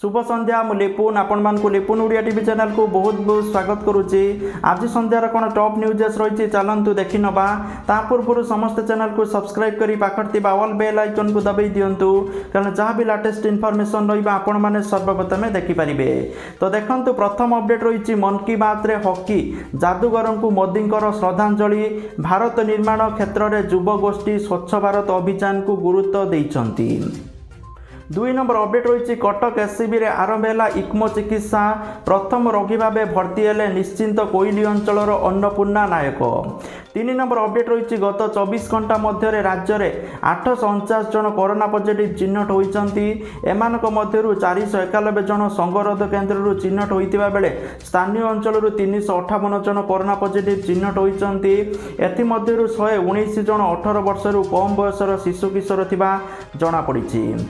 शुभ संध्या मु लिपुन आपण मानकु लिपुन Odia TV channel को बहुत बहुत स्वागत करुच्ची। आज संध्यार कौन टॉप न्यूजेस रही चलतु देखि नवा ता पूर्व समस्त चैनल को सब्सक्राइब करी पाखर ऑल बेल आइकन को दबाई दिंतु कारण जहाँ भी लेटेस्ट इनफॉरमेशन रही आपण मैंने सर्वप्रथमे देखिपारे। तो देखंतु प्रथम अपडेट रही मन की बात रे हॉकी जादूगर को मोदी श्रद्धांजलि। भारत निर्माण क्षेत्र में युव गोष्ठी स्वच्छ भारत अभियान को गुरुत्व देइछंती। 2 नंबर अपडेट रही कटक एससीबी रे आरंभ है इक्मो चिकित्सा। प्रथम रोगी भाव भर्ती हेले निश्चिंत कोइली अंचलर अन्नपूर्णा नायक। 3 नंबर अपडेट रही गत 24 घंटा मध्य राज्य में 849 जन कोरोना पॉजिटिव चिन्हट होती। एमानक मध्यरु 491 जन संगरोध केन्द्र चिन्हट होता बेले स्थानीय अंचल 358 जन कोरोना पॉजिटिव चिन्हट होती। एथिमध्यरु 119 जन 18 वर्षर कम बयसर शिशु किशोर थिबा जणा पड़िछि।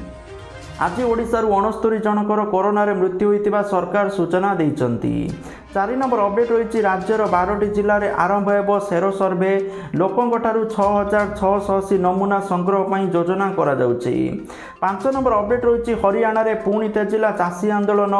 आज ओडिशार 69 जनकर कोरोना रे मृत्यु होइतिबा सरकार सूचना देइचंती। 4 नंबर अपडेट रही राज्यर 12टी जिले में आरंभ हो सेरो सर्वे। लोकों ठारू 6680 नमूना संग्रह पर योजना करा जाउछि। 5 नंबर अपडेट रही हरियाणा रे पुणी तेजिला चाषी आंदोलन।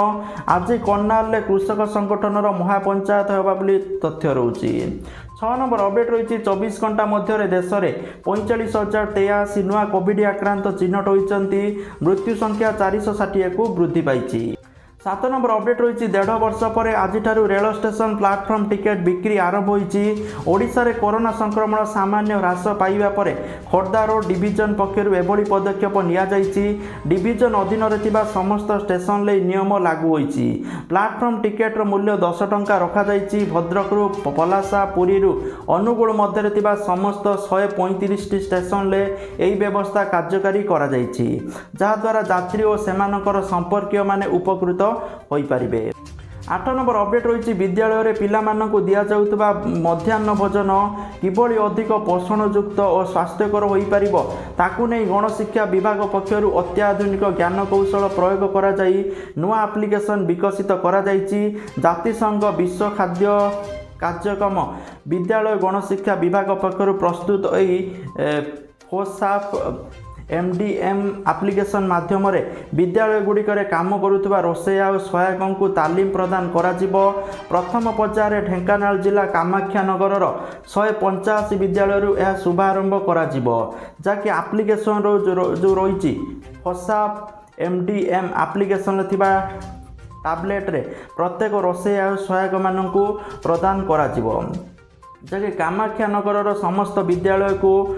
आज कर्नाल कृषक संगठन महापंचायत होगा बोली तथ्य रही। 6 नंबर अपडेट रही 24 घंटा मध्य देश में 45,083 नुआ कोविड आक्रांत चिन्हट होती। मृत्यु संख्या 460 को वृद्धि पाई। 7 नंबर अपडेट रही 1.5 वर्ष पर आज रेल स्टेशन प्लाटफर्म टिकेट बिक्री आरंभ होती। ओडिशा रे कोरोना संक्रमण सामान्य ह्रास पाइबा पर खोर्धा रोड डिविजन पक्षर एभली पदक्षेप निया जाइछि। डिविजन अधीन रे समस्त स्टेशन ले नियम लागू होइछि। प्लाटफर्म टिकेट मूल्य 10 टंका रखा जाइछि। भद्रक रु पलासा पुरी रु अनुगुल मध्य रे समस्त 135 स्टेशन ले एही व्यवस्था कार्यकारी करा जाइछि, जहा द्वारा यात्री और सेमानकर संपर्कीय माने उपकृत होई पारिबे। 8 नंबर अपडेट रही विद्यालय में पिलामानंकु दिया जाउतबा मध्याह्न भोजन किभली अधिक पोषणयुक्त और स्वास्थ्यकर होई पारिबो ताकू नै गणशिक्षा विभाग पक्षरु अत्याधुनिक ज्ञान कौशल प्रयोग करा जाई नुआ एप्लिकेशन विकसित करा जाइछि। जातिसंघ विश्व खाद्य कार्यक्रम विद्यालय गणशिक्षा विभाग पक्षरु प्रस्तुत एई फोसाप MDM एप्लिकेशन माध्यम विद्यालय गुड़िक काम करुवा रोषेया और सहायकों को तालीम प्रदान करा जिवो। प्रथम पर्यायर ढेंकानाल जिला कामाख्यानगर 185 विद्यालय यह शुभारंभ करा जिवो, जाकि एप्लिकेशन जो रही फोसाप MDM एप्लिकेशन थिबा टैबलेट रे प्रत्येक रोषेया और सहायक मानू प्रदान करा जिवो, जाकि कामाख्यानगर समस्त विद्यालय को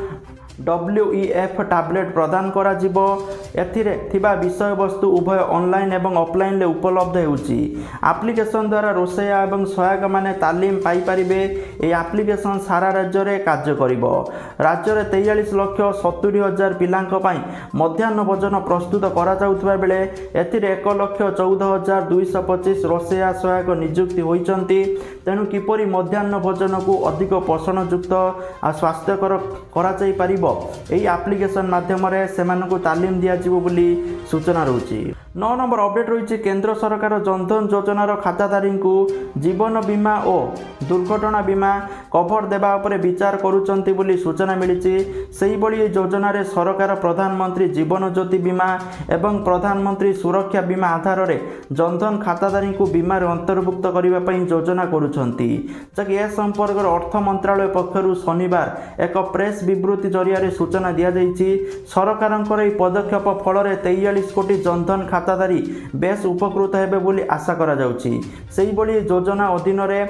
WEF टैबलेट प्रदान करा जिवो। एथिरे थिबा विषय वस्तु उभय ऑनलाइन एवं ऑफलाइन ले उपलब्ध होउची। एप्लिकेशन द्वारा रोषेया एवं सहायक माने तालीम पाई परिबे। ए एप्लिकेशन सारा राज्य रे कार्य करिवो। राज्य रे 43,70,000 पिलांक पई मध्याह्न भोजन प्रस्तुत करा जाउतबा बेले एथिरे 1,14,225 रोषेया सहायक नियुक्ति होइचंती। तेणु किपरि मध्याह्न भोजन को अधिक पोषणयुक्त आ स्वास्थ्यकर करा जाई परिबो एही एप्लिकेशन माध्यम रे सेमानकु तालीम दिया जिवो बोली सूचना रहुची। 9 नंबर अपडेट रही केंद्र सरकार जनधन योजनार खाताधारी को जीवन बीमा और दुर्घटना बीमा कभर देवा उपरे विचार करुचंती बोली सूचना मिली। सही बड़ी योजना रे सरकार प्रधानमंत्री जीवन ज्योति बीमा एवं प्रधानमंत्री सुरक्षा बीमा आधार रे जनधन खाताधारी को बीमा अंतर्भुक्त करने पर योजना करुचंती, जबकि ए संपर्क अर्थ मंत्रालय पक्षरु शनिवार एक प्रेस विवृत्ति जरिया सूचना दिया जाइछि। सरकारଙ୍କର ଏହି पदक्षेप फल 43 कोटी जनधन खाताधारी बेस उपकृत हेबे बोली आशा करा जाउछि। सही बड़ी योजना अधीन रे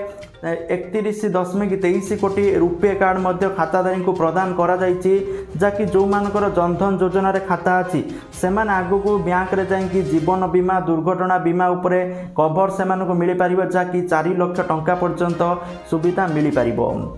31.23 कोटी रुपे कार्ड मध्य खाताधारी को प्रदान करा जाइछि, जाकि जो मानकर जनधन योजना रे खाता अछि सेमान आगु को बैंक रे जाई जीवन बीमा दुर्घटना बीमा उपरे कवर सेमान को मिली पारिबो, जाकि 4 लाख टंका पर्यंत सुविधा मिली पारिबो,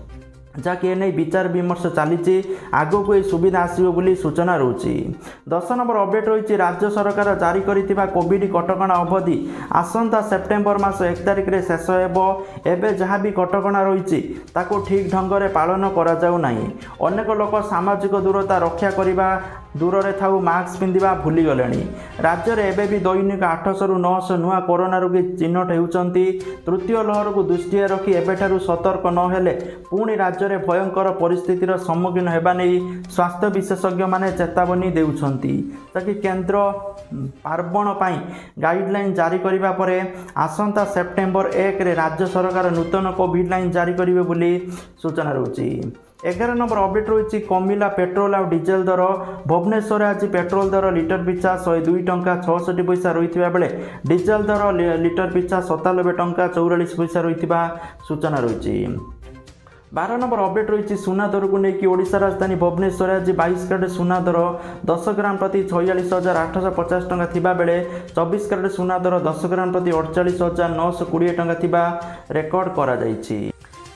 जहाँकि एने विचार विमर्श चली आगो को सुविधा आसो बोली सूचना रही। 10 नंबर अपडेट रही राज्य सरकार जारी करिथिबा कोविड कटकणा अवधि आसंता सेप्टेम्बर मास 1 तारिख रे शेष हेबो। एबे जहाँ भी कटकणा रही ताको ठीक ढंग से पालन करा जाउ नाही। अनेक लोक सामाजिक दूरता रक्षा करिबा ଦୂରରେ ଥାଉ ମାସ୍କ ପିନ୍ଧିବା ଭୁଲିଗଲେଣି। ରାଜ୍ୟରେ ଏବେ ବି ଦୈନିକ 800ରୁ 900 ନୂଆ କରୋନା ରୋଗୀ ଚିହ୍ନଟ ହେଉଛନ୍ତି। ତୃତୀୟ ଲହରକୁ ଦୃଷ୍ଟିରେ ରଖି ଏବେଠାରୁ ସତର୍କ ନ ହେଲେ ପୁଣି ରାଜ୍ୟରେ ଭୟଙ୍କର ପରିସ୍ଥିତିର ସମ୍ମୁଖୀନ ହେବା ନେଇ ସ୍ୱାସ୍ଥ୍ୟ ବିଶେଷଜ୍ଞମାନେ ଚେତାବନୀ ଦେଉଛନ୍ତି। ଯାହାକି କେନ୍ଦ୍ର ପାର୍ବଣ ପାଇଁ ଗାଇଡ଼ଲାଇନ୍ ଜାରି କରିବା ପରେ ଆସନ୍ତା ସେପ୍ଟେମ୍ବର 1ରେ ରାଜ୍ୟ ସରକାର ନୂତନ କୋଭିଡ୍ ଲାଇନ୍ ଜାରି କରିବେ ବୋଲି ସୂଚନା ରହୁଛି। 11 ନମ୍ବର ଅପଡେଟ୍ ରହିଛି କମିଲା ପେଟ୍ରୋଲ ଆଉ ଡିଜେଲ ଦର। ଭୁବନେଶ୍ୱରରେ ଆଜି ପେଟ୍ରୋଲ ଦର ଲିଟର ପିଛା 102 ଟଙ୍କା 66 ପଇସା ରହିଥିବା ବେଳେ ଡିଜେଲ ଦର ଲିଟର ପିଛା 97 ଟଙ୍କା 44 ପଇସା ରହିଥିବା ସୂଚନା ରହିଛି। 12 ନମ୍ବର ଅପଡେଟ୍ ରହିଛି ସୁନା ଦରକୁ ନେଇକି ଓଡ଼ିଶା ରାଜଧାନୀ ଭୁବନେଶ୍ୱରରେ ଆଜି 22 କ୍ୟାରେଟ୍ ସୁନା ଦର 10 ଗ୍ରାମ ପ୍ରତି 46,850 ଟଙ୍କା ଥିବା ବେଳେ 24 କ୍ୟାରେଟ୍ ସୁନା ଦର 10 ଗ୍ରାମ ପ୍ରତି 48,920 ଟଙ୍କା ଥିବା ରେକର୍ଡ କରାଯାଇଛି।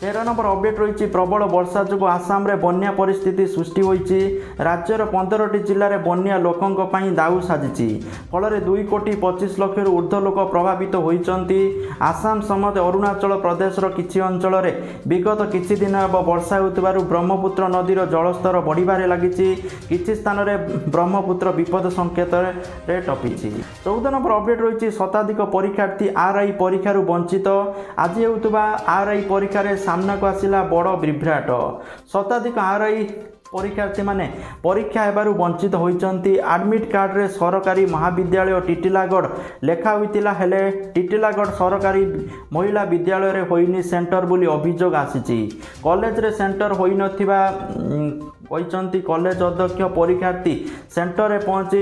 13 ନମ୍ବର ଅପଡେଟ୍ ରହିଛି ପ୍ରବଳ ବର୍ଷା ଯୋଗୁଁ ଆସାମରେ ବନ୍ୟା ପରିସ୍ଥିତି ସୃଷ୍ଟି ହୋଇଛି। ରାଜ୍ୟର 15ଟି ଜିଲ୍ଲାରେ ବନ୍ୟା ଲୋକଙ୍କ ପାଇଁ ଦାଉ ସାଜିଛି। ଫଳରେ 2,25,00,000ରୁ ଉର୍ଦ୍ଧ୍ୱ ଲୋକ ପ୍ରଭାବିତ ହୋଇଛନ୍ତି। ଆସାମ ସମେତ ଅରୁଣାଚଳ ପ୍ରଦେଶର କିଛି ଅଞ୍ଚଳରେ ବିଗତ କିଛି ଦିନ ହେବ ବର୍ଷା ହେଉଥିବାରୁ ବ୍ରହ୍ମପୁତ୍ର ନଦୀର ଜଳସ୍ତର ବଢ଼ିବାରେ ଲାଗିଛି। କିଛି ସ୍ଥାନରେ ବ୍ରହ୍ମପୁତ୍ର ବିପଦ ସଂକେତରେ ଟପିଛି। 14 ନମ୍ବର ଅପଡେଟ୍ ରହିଛି ଶତାଧିକ ପରୀକ୍ଷାର୍ଥୀ RI ପରୀକ୍ଷାରୁ ବଞ୍ଚିତ। ଆଜି ହେଉଥିବା RI ପରୀକ୍ଷାରେ ସାମ୍ନାକୁ ଆସିଲା ବଡ଼ ବିଭ୍ରାଟ। ଶତାଧିକ RI ପରୀକ୍ଷାର୍ଥୀମାନେ ପରୀକ୍ଷା ହେବାରୁ ବଞ୍ଚିତ ହୋଇଛନ୍ତି। ଆଡମିଟ୍ କାର୍ଡରେ ସରକାରୀ ମହାବିଦ୍ୟାଳୟ ଟିଟିଲାଗଡ଼ ଲେଖା ହୋଇଥିଲା, ହେଲେ ଟିଟିଲାଗଡ଼ ସରକାରୀ ମହିଳା ବିଦ୍ୟାଳୟରେ ହୋଇନି ସେଣ୍ଟର ବୋଲି ଅଭିଯୋଗ ଆସିଛି। କଲେଜରେ ସେଣ୍ଟର ହୋଇନଥିବା କହିଛନ୍ତି କଲେଜ ଅଧ୍ୟକ୍ଷ। ପରୀକ୍ଷାର୍ଥୀ ସେଣ୍ଟରରେ ପହଞ୍ଚି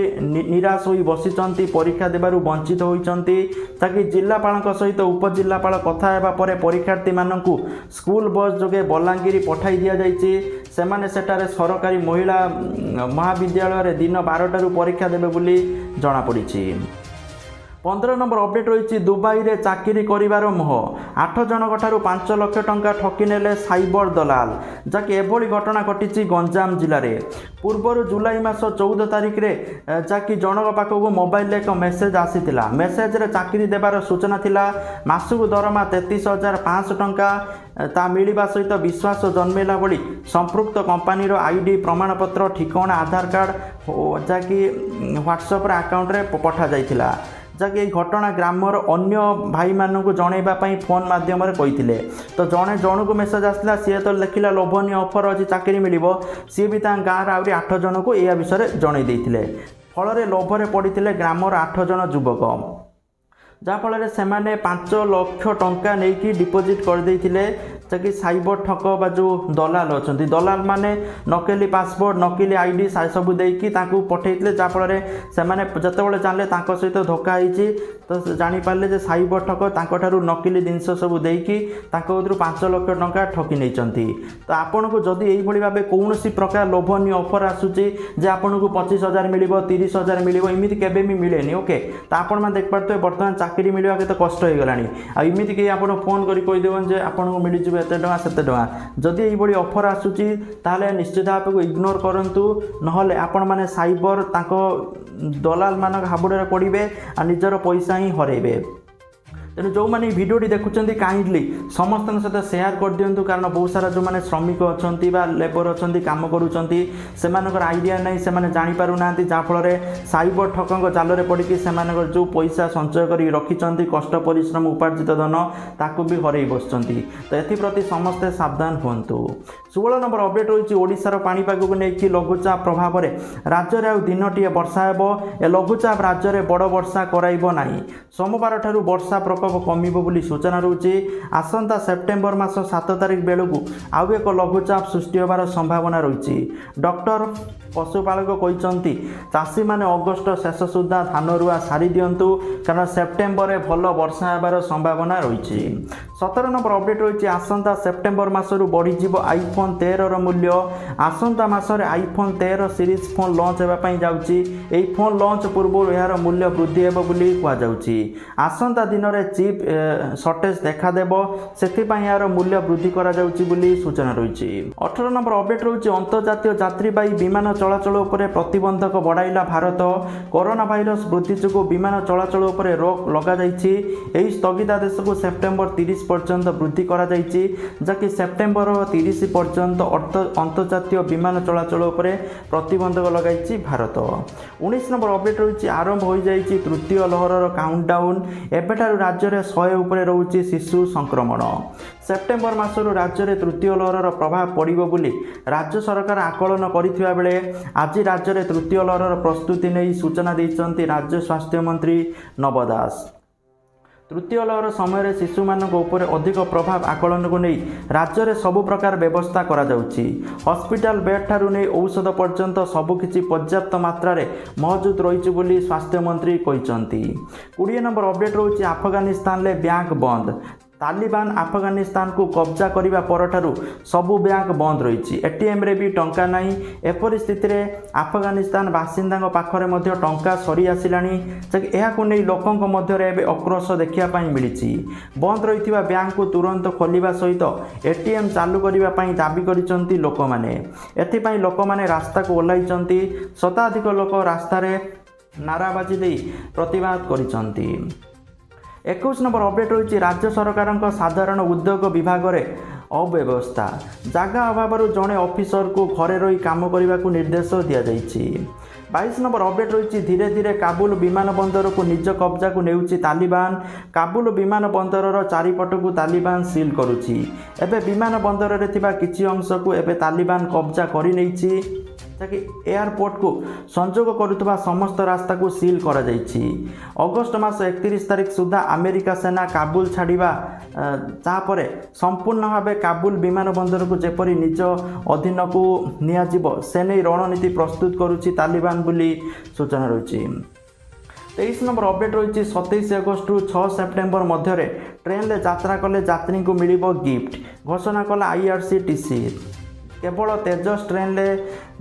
ନିରାଶ ହୋଇ ବସିଛନ୍ତି, ପରୀକ୍ଷା ଦେବାରୁ ବଞ୍ଚିତ ହୋଇଛନ୍ତି। ତାକି ଜିଲ୍ଲାପାଳଙ୍କ ସହିତ ଉପଜିଲ୍ଲାପାଳ କଥା ହେବା ପରେ ପରୀକ୍ଷାର୍ଥୀମାନଙ୍କୁ ସ୍କୁଲ ବସ୍ ଯୋଗେ ବଲାଙ୍ଗୀର ପଠାଇ ଦିଆଯାଇଛି। ସେମାନେ ସେଠାରେ ସରକାରୀ ମହିଳା ମହାବିଦ୍ୟାଳୟରେ ଦିନ 12ଟାରୁ ପରୀକ୍ଷା ଦେବେ ବୋଲି ଜଣାପଡ଼ିଛି। 15 ନମ୍ବର ଅପଡେଟ୍ ରହିଛି ଦୁବାଇରେ ଚାକିରି କରିବାର ମୋହ। 8 ଜଣଙ୍କ ଠାରୁ 5 ଲକ୍ଷ ଟଙ୍କା ଠକି ନେଲେ ସାଇବର ଦଲାଲ। ଯାହାକି ଏଭଳି ଘଟଣା ଘଟିଛି ଗଞ୍ଜାମ ଜିଲ୍ଲାରେ। ପୂର୍ବରୁ ଜୁଲାଇ ମାସ 14 ତାରିଖରେ ଯାହାକି ଜଣଙ୍କ ପାଖକୁ ମୋବାଇଲରେ ଏକ ମେସେଜ ଆସିଥିଲା। ମେସେଜରେ ଚାକିରି ଦେବାର ସୂଚନା ଥିଲା। ମାସକୁ ଦରମା 33,500 ଟଙ୍କା ତା ମିଳିବା ସହିତ ବିଶ୍ୱାସ ଜନ୍ମେଇଲା ଭଳି ସମ୍ପୃକ୍ତ କମ୍ପାନୀର ID ପ୍ରମାଣପତ୍ର, ଠିକଣା, ଆଧାର କାର୍ଡ଼ ଯାହାକି ହ୍ୱାଟ୍ସଆପ୍ରେ ଆକାଉଣ୍ଟରେ ପଠାଯାଇଥିଲା। ଯାହାକି ଏହି ଘଟଣା ଗ୍ରାମର ଅନ୍ୟ ଭାଇମାନଙ୍କୁ ଜଣାଇବା ପାଇଁ ଫୋନ୍ ମାଧ୍ୟମରେ କହିଥିଲେ। ତ ଜଣକୁ ମେସେଜ ଆସିଥିଲା, ସିଏ ତ ଲେଖିଲା ଲୋଭନୀୟ ଅଫର୍ ଅଛି, ଚାକିରି ମିଳିବ। ସିଏ ବି ତାଙ୍କ ଗାଁର ଆହୁରି 8 ଜଣଙ୍କୁ ଏହା ବିଷୟରେ ଜଣାଇ ଦେଇଥିଲେ। ଫଳରେ ଲୋଭରେ ପଡ଼ିଥିଲେ ଗ୍ରାମର 8 ଜଣ ଯୁବକ, ଯାହାଫଳରେ ସେମାନେ 5 ଲକ୍ଷ ଟଙ୍କା ନେଇକି ଡିପୋଜିଟ୍ କରିଦେଇଥିଲେ। ଯାହାକି ସାଇବର ଠକ ବା ଯେଉଁ ଦଲାଲ ଅଛନ୍ତି, ଦଲାଲ ମାନେ ନକଲି ପାସପୋର୍ଟ, ନକଲି ID ସବୁ ଦେଇକି ତାଙ୍କୁ ପଠାଇଥିଲେ। ଯାହାଫଳରେ ସେମାନେ ଯେତେବେଳେ ଜାଣିଲେ ତାଙ୍କ ସହିତ ଧୋକା ହେଇଛି, ତ ଜାଣିପାରିଲେ ଯେ ସାଇବର ଠକ ତାଙ୍କଠାରୁ ନକଲି ଜିନିଷ ସବୁ ଦେଇକି ତାଙ୍କ ଭିତରୁ 5 ଲକ୍ଷ ଟଙ୍କା ଠକି ନେଇଛନ୍ତି। ତ ଆପଣଙ୍କୁ ଯଦି ଏଇଭଳି ଭାବେ କୌଣସି ପ୍ରକାର ଲୋଭନୀୟ ଅଫର୍ ଆସୁଛି ଯେ ଆପଣଙ୍କୁ 25,000 ମିଳିବ, 30,000 ମିଳିବ, ଏମିତି କେବେ ବି ମିଳେନି। ଓକେ, ତ ଆପଣମାନେ ଦେଖିପାରୁଥିବେ ବର୍ତ୍ତମାନ ଚାକିରି ମିଳିବା କେତେ କଷ୍ଟ ହେଇଗଲାଣି। ଆଉ ଏମିତି କେହି ଆପଣ ଫୋନ୍ କରି କହିଦେବେନି ଯେ ଆପଣଙ୍କୁ ମିଳିଯିବ ଏତେ ଟଙ୍କା ସେତେ ଟଙ୍କା। ଯଦି ଏଇଭଳି ଅଫର୍ ଆସୁଛି ତାହେଲେ ନିଶ୍ଚିତ ଭାବେ ଇଗ୍ନୋର କରନ୍ତୁ, ନହେଲେ ଆପଣମାନେ ସାଇବର ତାଙ୍କ ଦଲାଲମାନଙ୍କ ହାବୁଡ଼ରେ ପଡ଼ିବେ ଆଉ ନିଜର ପଇସା ହିଁ ହରାଇବେ। ତେଣୁ ଯେଉଁମାନେ ଏହି ଭିଡ଼ିଓଟି ଦେଖୁଛନ୍ତି କାଇଣ୍ଡଲି ସମସ୍ତଙ୍କ ସହିତ ସେୟାର କରିଦିଅନ୍ତୁ, କାରଣ ବହୁତ ସାରା ଯେଉଁମାନେ ଶ୍ରମିକ ଅଛନ୍ତି ବା ଲେବର ଅଛନ୍ତି, କାମ କରୁଛନ୍ତି, ସେମାନଙ୍କର ଆଇଡ଼ିଆ ନାହିଁ, ସେମାନେ ଜାଣିପାରୁନାହାନ୍ତି। ଯାହାଫଳରେ ସାଇବର ଠକଙ୍କ ଜାଲରେ ପଡ଼ିକି ସେମାନଙ୍କର ଯେଉଁ ପଇସା ସଞ୍ଚୟ କରି ରଖିଛନ୍ତି, କଷ୍ଟ ପରିଶ୍ରମ ଉପାର୍ଜିତ ଧନ, ତାକୁ ବି ହରାଇ ବସୁଛନ୍ତି। ତ ଏଥିପ୍ରତି ସମସ୍ତେ ସାବଧାନ ହୁଅନ୍ତୁ। 16 ନମ୍ବର ଅପଡେଟ୍ ରହିଛି ଓଡ଼ିଶାର ପାଣିପାଗକୁ ନେଇକି ଲଘୁଚାପ ପ୍ରଭାବରେ ରାଜ୍ୟରେ ଆଉ ଦିନଟିଏ ବର୍ଷା ହେବ। ଏ ଲଘୁଚାପ ରାଜ୍ୟରେ ବଡ଼ ବର୍ଷା କରାଇବ ନାହିଁ। ସୋମବାର ଠାରୁ ବର୍ଷା ପ୍ରକୋପ କମିବ ବୋଲି ସୂଚନା ରହୁଛି। ଆସନ୍ତା ସେପ୍ଟେମ୍ବର ମାସ 7 ତାରିଖ ବେଳକୁ ଆଉ ଏକ ଲଘୁଚାପ ସୃଷ୍ଟି ହେବାର ସମ୍ଭାବନା ରହିଛି। ଡକ୍ଟର ପଶୁପାଳକ କହିଛନ୍ତି ଚାଷୀମାନେ ଅଗଷ୍ଟ ଶେଷ ସୁଦ୍ଧା ଧାନ ରୁଆ ସାରି ଦିଅନ୍ତୁ, କାରଣ ସେପ୍ଟେମ୍ବରରେ ଭଲ ବର୍ଷା ହେବାର ସମ୍ଭାବନା ରହିଛି। 17 ନମ୍ବର ଅପଡେଟ୍ ରହିଛି ଆସନ୍ତା ସେପ୍ଟେମ୍ବର ମାସରୁ ବଢ଼ିଯିବ iPhone 13ର ମୂଲ୍ୟ। ଆସନ୍ତା ମାସରେ iPhone 13 ସିରିଜ୍ ଫୋନ୍ ଲଞ୍ଚ ହେବା ପାଇଁ ଯାଉଛି। ଏହି ଫୋନ୍ ଲଞ୍ଚ ପୂର୍ବରୁ ଏହାର ମୂଲ୍ୟ ବୃଦ୍ଧି ହେବ ବୋଲି କୁହାଯାଉଛି। ଆସନ୍ତା ଦିନରେ ଚିପ୍ ସର୍ଟେଜ୍ ଦେଖାଦେବ, ସେଥିପାଇଁ ଏହାର ମୂଲ୍ୟ ବୃଦ୍ଧି କରାଯାଉଛି ବୋଲି ସୂଚନା ରହିଛି। 18 ନମ୍ବର ଅପଡେଟ୍ ରହୁଛି ଅନ୍ତର୍ଜାତୀୟ ଯାତ୍ରୀବାହୀ ବିମାନ ଚଳାଚଳ ଉପରେ ପ୍ରତିବନ୍ଧକ ବଢ଼ାଇଲା ଭାରତ। କରୋନା ଭାଇରସ ବୃଦ୍ଧି ଯୋଗୁଁ ବିମାନ ଚଳାଚଳ ଉପରେ ରୋକ ଲଗାଯାଇଛି। ଏହି ସ୍ଥଗିତାଦେଶକୁ ସେପ୍ଟେମ୍ବର 30 ପର୍ଯ୍ୟନ୍ତ ବୃଦ୍ଧି କରାଯାଇଛି, ଯାହାକି ସେପ୍ଟେମ୍ବର 30 ପର୍ଯ୍ୟନ୍ତ ଅନ୍ତର୍ଜାତୀୟ ବିମାନ ଚଳାଚଳ ଉପରେ ପ୍ରତିବନ୍ଧକ ଲଗାଇଛି ଭାରତ। 19 ନମ୍ବର ଅପଡେଟ୍ ରହିଛି, ଆରମ୍ଭ ହୋଇଯାଇଛି ତୃତୀୟ ଲହରର କାଉଣ୍ଟଡାଉନ୍। ଏବେଠାରୁ ରାଜ୍ୟରେ 100 ଉପରେ ରହୁଛି ଶିଶୁ ସଂକ୍ରମଣ। ସେପ୍ଟେମ୍ବର ମାସରୁ ରାଜ୍ୟରେ ତୃତୀୟ ଲହରର ପ୍ରଭାବ ପଡ଼ିବ ବୋଲି ରାଜ୍ୟ ସରକାର ଆକଳନ କରିଥିବା ବେଳେ ଆଜି ରାଜ୍ୟରେ ତୃତୀୟ ଲହରର ପ୍ରସ୍ତୁତି ନେଇ ସୂଚନା ଦେଇଛନ୍ତି ରାଜ୍ୟ ସ୍ୱାସ୍ଥ୍ୟମନ୍ତ୍ରୀ ନବ ଦାସ। ତୃତୀୟ ଲହର ସମୟରେ ଶିଶୁମାନଙ୍କ ଉପରେ ଅଧିକ ପ୍ରଭାବ ଆକଳନକୁ ନେଇ ରାଜ୍ୟରେ ସବୁ ପ୍ରକାର ବ୍ୟବସ୍ଥା କରାଯାଉଛି। ହସ୍ପିଟାଲ ବେଡ୍ ଠାରୁ ନେଇ ଔଷଧ ପର୍ଯ୍ୟନ୍ତ ସବୁକିଛି ପର୍ଯ୍ୟାପ୍ତ ମାତ୍ରାରେ ମହଜୁଦ ରହିଛି ବୋଲି ସ୍ୱାସ୍ଥ୍ୟମନ୍ତ୍ରୀ କହିଛନ୍ତି। 20 ନମ୍ବର ଅପଡେଟ୍ ରହୁଛି, ଆଫଗାନିସ୍ତାନରେ ବ୍ୟାଙ୍କ ବନ୍ଦ। ତାଲିବାନ ଆଫଗାନିସ୍ତାନକୁ କବ୍ଜା କରିବା ପରଠାରୁ ସବୁ ବ୍ୟାଙ୍କ ବନ୍ଦ ରହିଛି। ଏଟିଏମ୍ରେ ବି ଟଙ୍କା ନାହିଁ। ଏପରି ସ୍ଥିତିରେ ଆଫଗାନିସ୍ତାନ ବାସିନ୍ଦାଙ୍କ ପାଖରେ ମଧ୍ୟ ଟଙ୍କା ସରି ଆସିଲାଣି। ଏହାକୁ ନେଇ ଲୋକଙ୍କ ମଧ୍ୟରେ ଏବେ ଆକ୍ରୋଶ ଦେଖିବା ପାଇଁ ମିଳିଛି। ବନ୍ଦ ରହିଥିବା ବ୍ୟାଙ୍କକୁ ତୁରନ୍ତ ଖୋଲିବା ସହିତ ଏଟିଏମ୍ ଚାଲୁ କରିବା ପାଇଁ ଦାବି କରିଛନ୍ତି ଲୋକମାନେ। ଏଥିପାଇଁ ଲୋକମାନେ ରାସ୍ତାକୁ ଓହ୍ଲାଇଛନ୍ତି। ଶତାଧିକ ଲୋକ ରାସ୍ତାରେ ନାରାବାଜି ଦେଇ ପ୍ରତିବାଦ କରିଛନ୍ତି। 21 ନମ୍ବର ଅପଡେଟ୍ ରହିଛି, ରାଜ୍ୟ ସରକାରଙ୍କ ସାଧାରଣ ଉଦ୍ୟୋଗ ବିଭାଗରେ ଅବ୍ୟବସ୍ଥା। ଜାଗା ଅଭାବରୁ ଜଣେ ଅଫିସରକୁ ଘରେ ରହି କାମ କରିବାକୁ ନିର୍ଦ୍ଦେଶ ଦିଆଯାଇଛି। 22 ନମ୍ବର ଅପଡେଟ୍ ରହିଛି, ଧୀରେ ଧୀରେ କାବୁଲ ବିମାନ ବନ୍ଦରକୁ ନିଜ କବ୍ଜାକୁ ନେଉଛି ତାଲିବାନ। କାବୁଲ ବିମାନ ବନ୍ଦରର ଚାରିପଟକୁ ତାଲିବାନ ସିଲ୍ କରୁଛି। ଏବେ ବିମାନ ବନ୍ଦରରେ ଥିବା କିଛି ଅଂଶକୁ ଏବେ ତାଲିବାନ କବ୍ଜା କରିନେଇଛି, ଯାହାକି ଏୟାରପୋର୍ଟକୁ ସଂଯୋଗ କରୁଥିବା ସମସ୍ତ ରାସ୍ତାକୁ ସିଲ୍ କରାଯାଇଛି। ଅଗଷ୍ଟ ମାସ 31 ତାରିଖ ସୁଦ୍ଧା ଆମେରିକା ସେନା କାବୁଲ ଛାଡ଼ିବା ତାପରେ ସମ୍ପୂର୍ଣ୍ଣ ଭାବେ କାବୁଲ ବିମାନ ବନ୍ଦରକୁ ଯେପରି ନିଜ ଅଧୀନକୁ ନିଆଯିବ ସେ ନେଇ ରଣନୀତି ପ୍ରସ୍ତୁତ କରୁଛି ତାଲିବାନ ବୋଲି ସୂଚନା ରହିଛି। 23 ନମ୍ବର ଅପଡେଟ୍ ରହିଛି, 27 ଅଗଷ୍ଟରୁ 6 ସେପ୍ଟେମ୍ବର ମଧ୍ୟରେ ଟ୍ରେନ୍ରେ ଯାତ୍ରା କଲେ ଯାତ୍ରୀଙ୍କୁ ମିଳିବ ଗିଫ୍ଟ, ଘୋଷଣା କଲା IRCTC। କେବଳ ତେଜସ୍ ଟ୍ରେନ୍ରେ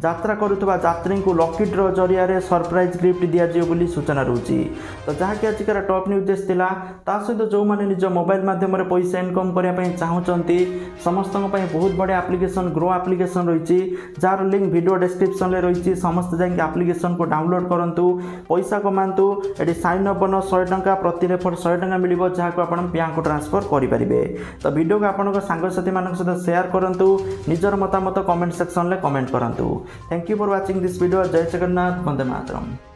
ଯାତ୍ରା କରୁଥିବା ଯାତ୍ରୀଙ୍କୁ ଲକି ଡ୍ର ଜରିଆରେ ସରପ୍ରାଇଜ୍ ଗିଫ୍ଟ ଦିଆଯିବ ବୋଲି ସୂଚନା ରହୁଛି। ତ ଯାହାକି ଆଜିକାର ଟପ୍ ନ୍ୟୁଜ୍ ଥିଲା। ତା ସହିତ ଯେଉଁମାନେ ନିଜ ମୋବାଇଲ ମାଧ୍ୟମରେ ପଇସା ଇନକମ୍ କରିବା ପାଇଁ ଚାହୁଁଛନ୍ତି ସମସ୍ତଙ୍କ ପାଇଁ ବହୁତ ବଢ଼ିଆ ଆପ୍ଲିକେସନ୍ ଗ୍ରୋ ଆପ୍ଲିକେସନ୍ ରହିଛି, ଯାହାର ଲିଙ୍କ୍ ଭିଡ଼ିଓ ଡେସ୍କ୍ରିପ୍ସନରେ ରହିଛି। ସମସ୍ତେ ଯାଇକି ଆପ୍ଲିକେସନ୍କୁ ଡାଉନଲୋଡ଼ କରନ୍ତୁ, ପଇସା କମାନ୍ତୁ। ଏଠି ସାଇନ୍ ଅପ୍ ବୋନସ୍ 100 ଟଙ୍କା, ପ୍ରତି ରେଫର 100 ଟଙ୍କା ମିଳିବ, ଯାହାକୁ ଆପଣ ବ୍ୟାଙ୍କକୁ ଟ୍ରାନ୍ସଫର କରିପାରିବେ। ତ ଭିଡ଼ିଓକୁ ଆପଣଙ୍କ ସାଙ୍ଗସାଥିମାନଙ୍କ ସହିତ ସେୟାର କରନ୍ତୁ, ନିଜର ମତାମତ କମେଣ୍ଟ ସେକ୍ସନରେ କମେଣ୍ଟ କରନ୍ତୁ। Thank you for watching this video. Jai Jagannath, Vande Mataram।